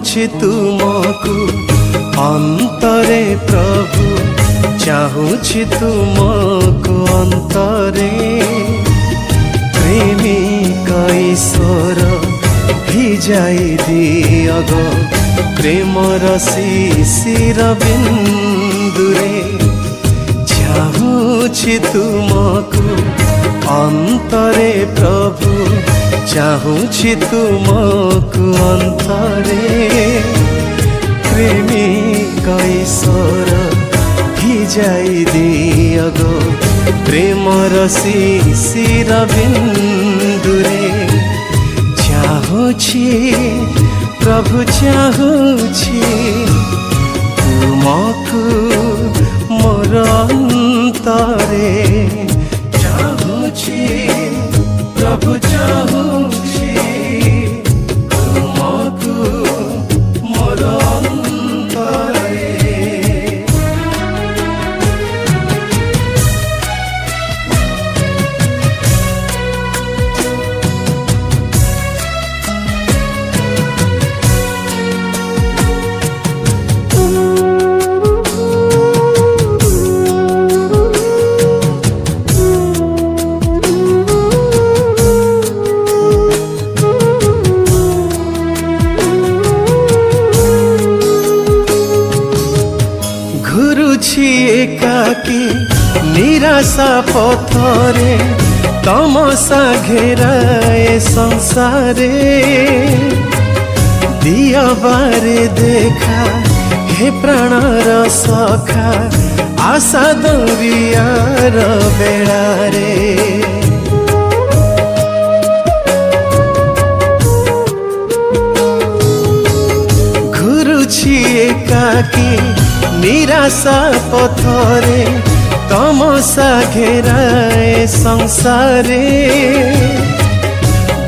चाहूछि तुमको अंतरे प्रभु, चाहूछि तुमको अंतरे। प्रेमिक ईश्वर भिजाई दिय गो प्रेमर शिशिर बिंदुरे। चाहूछि तुमको अंतरे प्रभु, चाहूछि तुमको अंतरे। प्रेमिक ईश्वर भिजाई दिय गो प्रेमर शिशिर बिंदुरे। चाहूछि प्रभु, चाहूछि तुमको मोर अंतरे। चाहूछि प्रभु, चाहूछि तुमको मोर अंतरे। घुरुछि एकाकी निराशा पथरे, तमसा घेराए संसारे। दिया बारे देखा हे प्राणर सखा, आशा दरियार बेड़ारे। घुरुछि एकाकी निराशा पथरे, तमसा घेराए संसारे।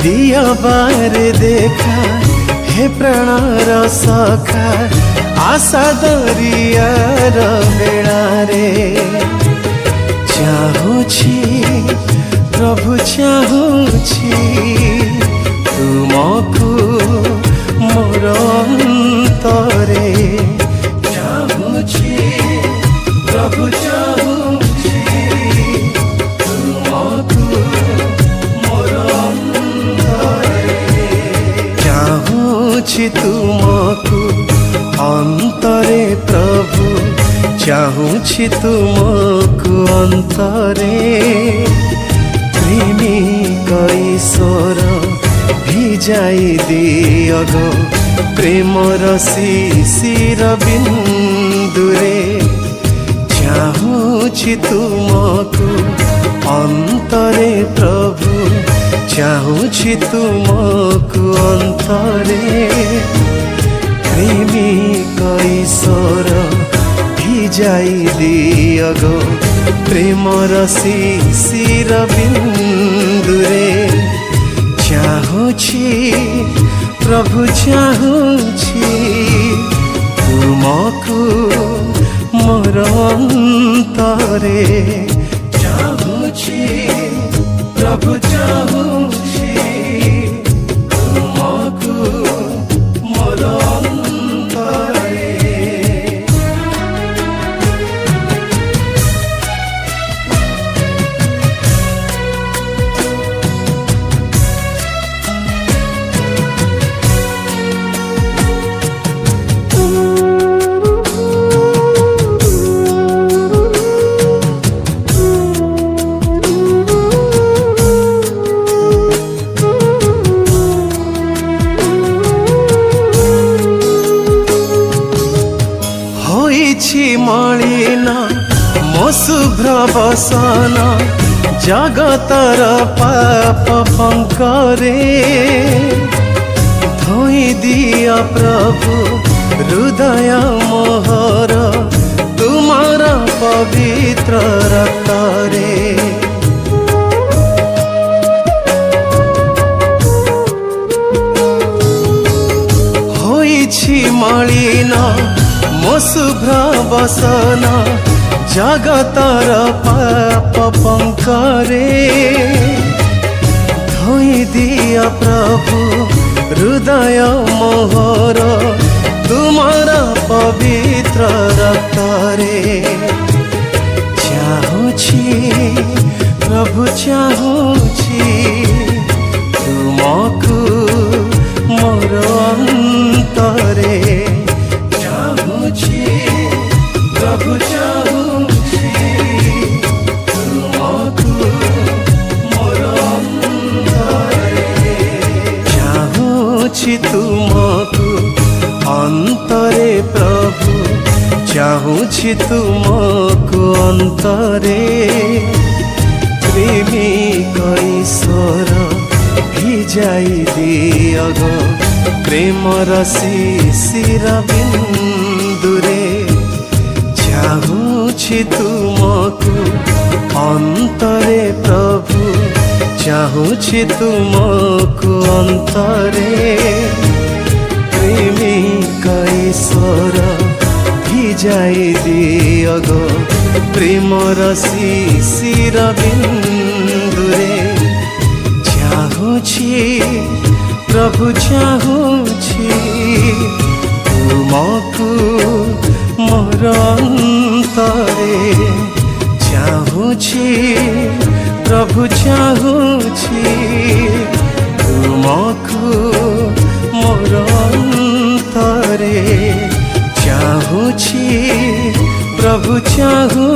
दिया बार देखा हे प्राणर सखा, आशा दरियार बेड़ारे। चाहूछि प्रभु, चाहूछि तुमको मोर अंतरे। चाहूछि प्रभु, चाहूछि तुमको मोर अंतरे। चाहूछि तुमको अंतरे प्रभु, चाहूछि तुमको अंतरे। प्रेमिक ईश्वर भिजाई दिय गो प्रेमर शिशिर बिंदुरे। चाहूछि तुमको अंतरे प्रभु, चाहूछि तुमको अंतरे। प्रेमिक ईश्वर भिजाई दिय गो प्रेमर शिशिर बिंदुरे। चाहूछि प्रभु, चाहूछि तुमको मोर अंतरे। चाहूछि प्रभु, चाहूछि तुमको मोर अंतरे। मलिन मो शुभ्र बसन, जगतर पाप पंकरे। धोई दिया प्रभु हृदय मोहर, तुमार पवित्र रक्तरे। होइछि मलिन मो शुभ्र बसन, जगतर पाप पंकरे। धोई दिया प्रभु हृदय मोहर तुमरा पवित्र रक्तरे चाहूछि प्रभु चाहूछि तुमको मोर अंतरे चाहूछि प्रभु चाहूछि तुमको मोर अंतरे चाहूछि तुमको अंतरे प्रभु चाहूछि तुमको अंतरे प्रेमिक ईश्वर भिजाई दियो गो प्रेमर शिशिर बिंदुरे चाहूछि तुमको अंतरे प्रभु चाहूछि तुमको अंतरे प्रेमिक ईश्वर भिजाई दियो गो प्रेमर शिशिर बिंदुरे चाहूछि प्रभु चाहूछि तुमको मोर अंतरे चाहूछि प्रभु चाहूछि तुमको मोर अंतरे चाहूछि प्रभु चाहूछि